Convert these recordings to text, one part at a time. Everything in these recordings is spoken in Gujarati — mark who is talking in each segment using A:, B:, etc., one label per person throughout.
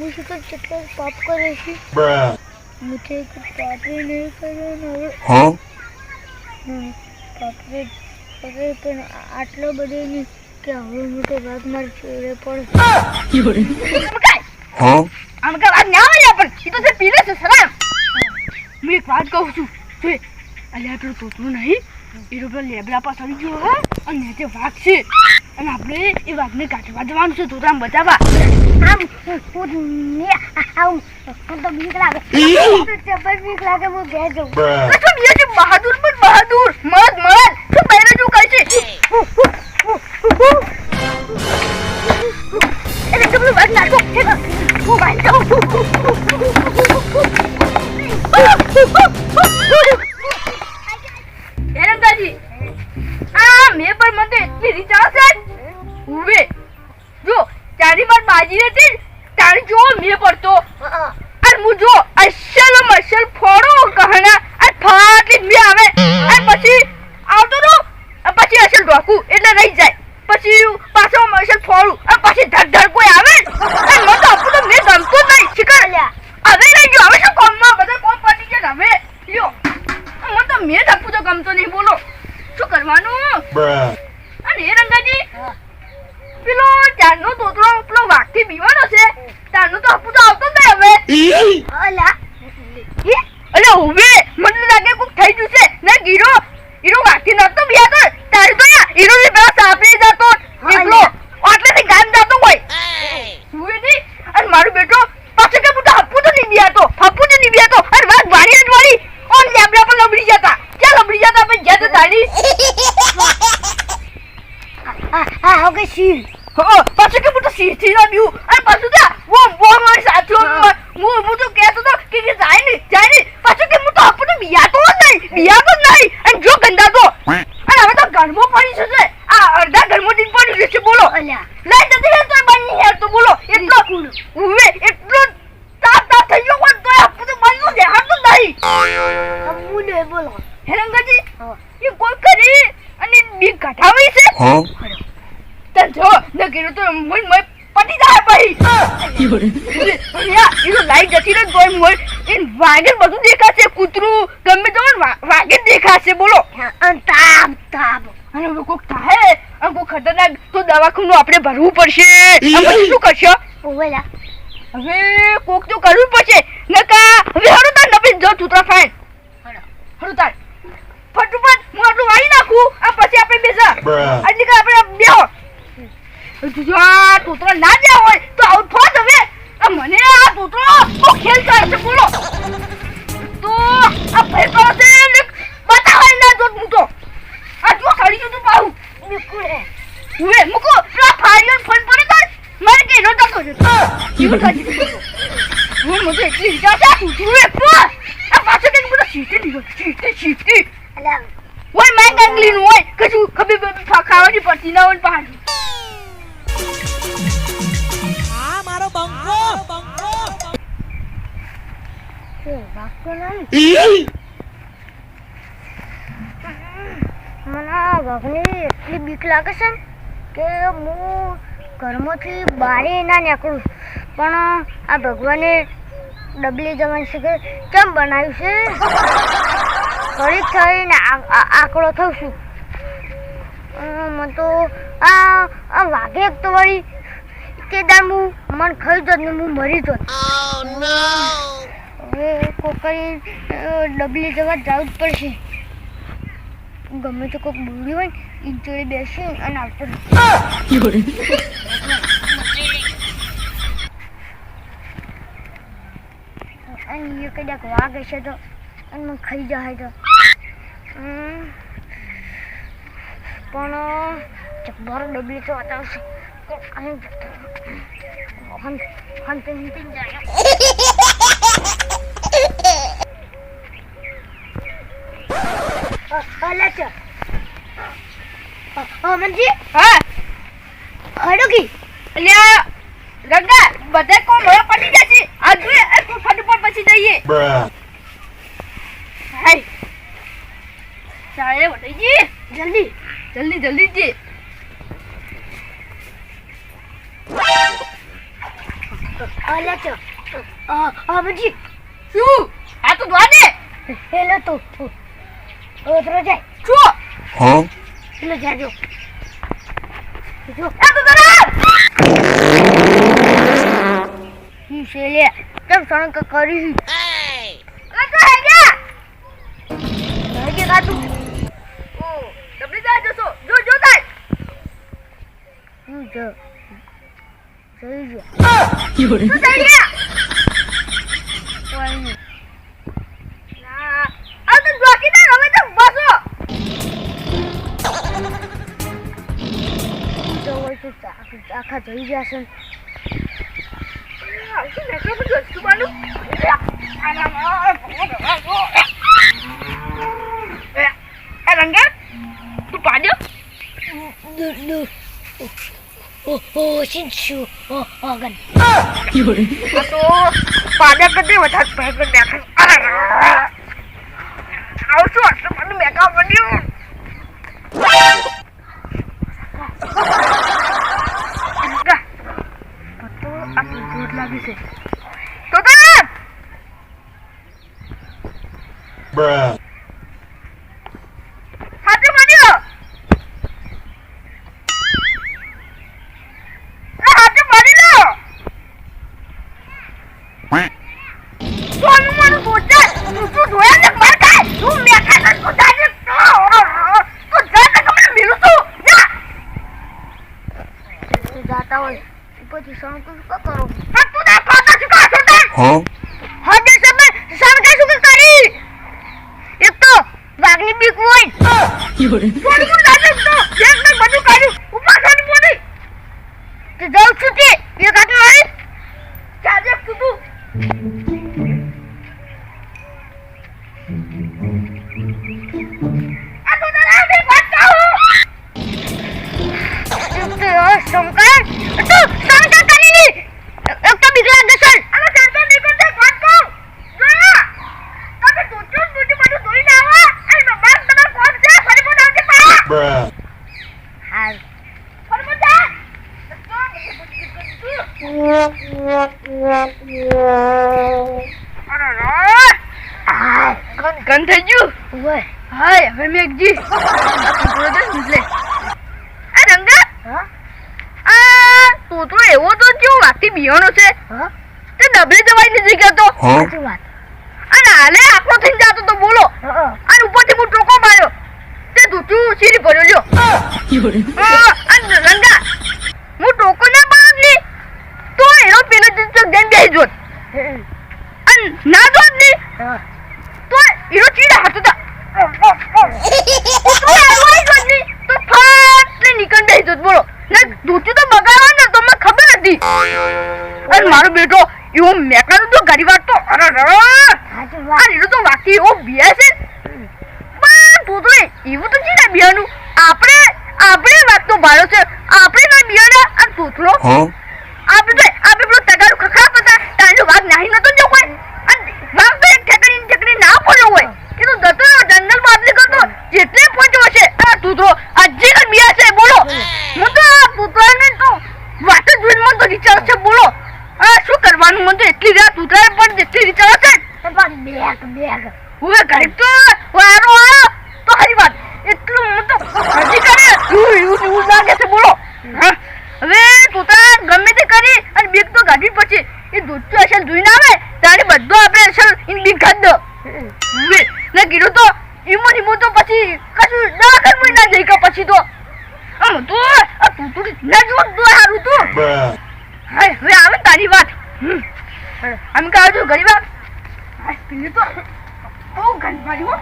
A: હું શું કર કેટલો પાપ કરે છે મુझे પાપ નહીં કરવાનો પાપ કરે પણ આટલો બધો નહીં કે હવે મોટો ભાગ માર ચેડે પડે આમ કે વાત ના આવે પણ ઈ તો છે પીલે છે સલામ હું એક વાત કહું છું જે અલ્યા પેલું તોતરું નહીં એ રૂપિયા લેબડા પાસ આવી ગયો હે અને તે વાઘ છે અને આપણે એ વાઘને કાઢવા જવાનું છે તોતરામ બચાવવા આમ હું તો બીક લાગે જબર બીક લાગે હું ઘેર જઉં તો બીજો છે બહાદુર પણ બહાદુર મત તો પહેલા શું કહે છે એટલે તમે વાત ના તો હું વાત એરંદાજી આ મે પર મને એટલી રીચાવ છે ઉવે જો તારી માર બાજી હતી તારી જો મે પડતો અને હું જો અસલ મસલ ફોડો કહના આ ફાટલી મે આવે અને પછી આવતો નો પછી અસલ ઢોકું એટલે રહી જાય પછી પાછો મસલ ફોડું અને પછી ધડ કોઈ આવે અને મને તો આપું તો મે ગમતો નહીં શિકાર હવે રહી ગયો હવે શું કોમમાં બધા કોમ પડી ગયા હવે લ્યો મને તો મે આપું તો ગમતો નહીં બોલો શું કરવાનું અને એ રંગાજી પેલો ચારનો તોતરો પેલો વાઘથી બીવાનો છે તારનો તો આપું તો આવતો જ નહીં હવે અલા હવે મને લાગે કોક થઈ ગયું છે ને હીરો વાઘથી નતો બીયાતો તારે તો યા હીરો ની પેલા સાપડી જતો એકલો આટલેથી ગામ જતો હોય હવે ની અને મારો બેટો પાછો કે પુતા આપું તો નહીં બીયાતો અને વાઘ વાળી ઓન લેબડા પર લબડી જતા ક્યાં લબડી જતા આપણે ગયા તો તાડી હા ઓકે શીલ પાછું કે પુતા શીલ થી લાવ્યું અને પાછું તા વો મારી સાથીઓ હું તો કહેતો તો કે જાય નહીં પાછું કે હું તો આપું તો બીયાતો નહીં અને જો ગંદા તો અને હવે તો ગરમો પડી છે આ અડધા ગરમો દિન પડી છે બોલો લઈ જતી રહે તો બની યાર તો બોલો એટલો તાપ થઈ ગયો પણ તો આપું તો બનનું દેખાતું નહીં હું ને બોલો હેરંગાજી એ કોઈ કરી અને બી ઘટાવી છે તન જો ન કીધું તો મય પટી જાય ભાઈ યા ઈ લાઈટ જતી રહે કોઈ મોય એ વાગે બધું દેખાશે કૂતરું ગમે તો વાગે દેખાશે બોલો તાપ અને હવે કોક થાય અને કોક ખતરનાક તો દવાખાનું આપણે ભરવું પડશે અમે શું કરશો ઓવેલા હવે કોક તો કરવું પડશે નકા હવે હરો તાર નબી જો તૂતરા ફાઈન હરો તાર ફટુફટ હું આટલું વાળી નાખું આ પછી આપણે બેસા એટલે કે આપણે બેહો જો તૂતરો ના જ્યા હોય તો આઉટ ફોટ હવે મને આ તૂતરો કો ખેલ કરે છે બોલો તો આ ભાઈ કરો છે ને બતાવાય ના તો હું તો આ જો ખાડી જો તું પાઉ મુકુડે હવે મુકો આ ફાઈલ ફોન પર તો મારે કે નો જતો છે એવું કાજી હું મને એટલી વિચાર છે તૂતરો એ પર આ પાછો કે બધો શીટી અલા ઓય મેં ગંગલી નું ઓય કશું ખબર ખાવાની પડતી ના હોય પહાડ
B: મારો બંકો
A: વાગતો નહીં મને વાઘની એટલી બીક લાગે છે કે હું ઘરમાંથી બહાર ના નીકળું પણ આ ભગવાને ડબલી જવાનું છે કે કેમ બનાવ્યું છે ઘડીક થઈને આંકડો થઉં છું મને તો આ વાઘે એક તો વળી કેદાર હું મન ખાઈ જો ને હું મરી જો હવે કોકરી ડબલી જવા જવું જ પડશે ગમે તો કોક બોલી હોય એ જોડે બેસી અને આવતો અને એ કદાચ વાઘ હશે તો અને મને ખાઈ જાય તો પણ જબ્બર ડબલી તો બતાવશે મનજી હા હડોકી અલ્યા ગંગા બધા કોમ હવે પડી જશે આ જોઈએ ફટાફટ પછી જઈએ હાય ચાલે વટાઈજી જલ્દી જી અલે ચો અબજી શું આ તો દ્વાને હેલો તો ઓતરો જાય શું
C: Huh?
A: હેલો જાજો જો આ તો દરા શેલે કેમ સણક કરી આ તો હે ગયા કાતું ઓ ડબલી જાય જસો જો જો થાય જો જઈ જો શું થઈ ગયા કોઈ નહીં ના આ તો જોકી ના હવે તો બસો તો હોય તો આખા જઈ જશે શું લેકે બધું સુબાનું એ રંગે તું પાડ્યો શીશુ ઓગન આ તો પાડ્યા કદે વધારે ભાગ દેખાય આવ શું આટલું મને મેકઅપ બન્યું તો આ જોટ લાગી છે તો
C: Bruh.
A: સાચું બન્યો સાચું બની લો
C: Quack.
A: સોનું મારું સોચે તું જોયા ને માર કાય તું મેકા ને સુધારે તો જાતે કમને મિલું તું જા તું જાતા હોય પછી સણ તું શું કરો આ તું ના પાતા શું કા છોટા
C: Huh?
A: હજે સમય સણ કે શું કરી એક તો વાગની બીક હોય સોનું લાગે તો એક ને બધું કાઢ્યું ઉપર સોનું મોડી તે જાઉં છું તે એક હાથ મારી ચાજે તું શંકર તું શંકર કરી એક તો બીક લાગે છે અરે શંકર નીકળ દે વાત કહું જો તમે ટોટલ બધું ધોઈ ના આવો અને બાપ તમાર કોણ છે ફરી મને આવજે પા
C: Bruh.
A: હાલ ફરી મને જા ગન થઈ ગયું ઓય હાય હવે મેઘજી આ કુકડો તો નીકળે આ રંગા હા આ તોતો એવો તો જો વાતી બિયાનો છે હા તે ડબલે જવાય નથી ગયો
C: Huh?
A: સાચી વાત અને હાલે આખો થઈને જાતો તો બોલો અને ઉપરથી હું ટોકો માર્યો તે ધૂતું સીરી ભર્યો લ્યો અને રંગા હું ટોકો ના પાડત ને તો એનો પેલો ચીજ જઈને બેસી જોત અને ના જોત ને તો એનો ચીડા હતો તા તો એવાય જોત ને તો ફાટ ને નીકળ બેસી જોત બોલો ને ધૂતું તો બગાડવા ને તો મને ખબર હતી અને મારો બેટો એવો મેકાનો તો ઘણી વાર તો અરે એનો તો વાકી એવો બિયા છે પણ ભૂતો એવું તો છે ને બિયાનું આપણે વાગતો ભાડો છે આપણે ના બિયાના અને ભૂતલો
C: Huh?
A: આપણે પેલો તગારું ખખડાપ હતા તાનો વાગ નાહી નતો જો કોઈ અને વાગ તો એક ઠેકડી ના પડ્યો હોય એ તો દતો જંગલ માં આપલી કરતો જેટલે પહોંચ્યો હશે આ ભૂતલો હજી કઈ બિયા છે બોલો હું તો આ ભૂતલાને તો વાત જ જોઈને મને તો વિચાર છે બોલો આ શું કરવાનું મને તો એટલી રાત ઉતરાય પણ જેટલી વિચાર છે બેગ હવે ઘડીક તો વારો આવ્યો તો ખરી વાત એટલું હું તો હજી કરે એવું લાગે છે બોલો હા હવે તોતા ગમે તે કરી અને બીક તો ગાડી પછી એ દૂધ તો અસલ ધોઈને આવે તારે બધું આપણે અસલ ઇન બીક ખાધ દો ને કીધું તો ઈમો તો પછી કશું દવાખાને ના જઈ કે પછી તો આમ તો આ તું ના જો તો હારું તું
C: Bruh.
A: હાય હવે આવે તારી વાત આમ કહું છું ઘણી વાર પેલી તો બહુ ગંધ મારી હો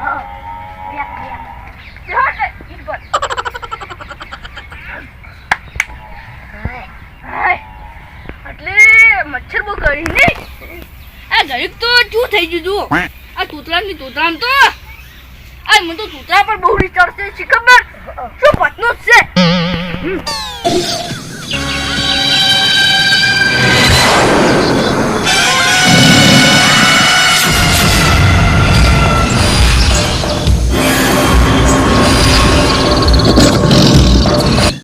A: એટલે મચ્છર બહુ કરી ને આ ઘડીક તો શું થઈ ગયું તું
C: Quack.
A: આ તૂતરામ તો આ મને તો તૂતરા પર બહુ વિચાર છે શી ખબર શું પતનો જ છે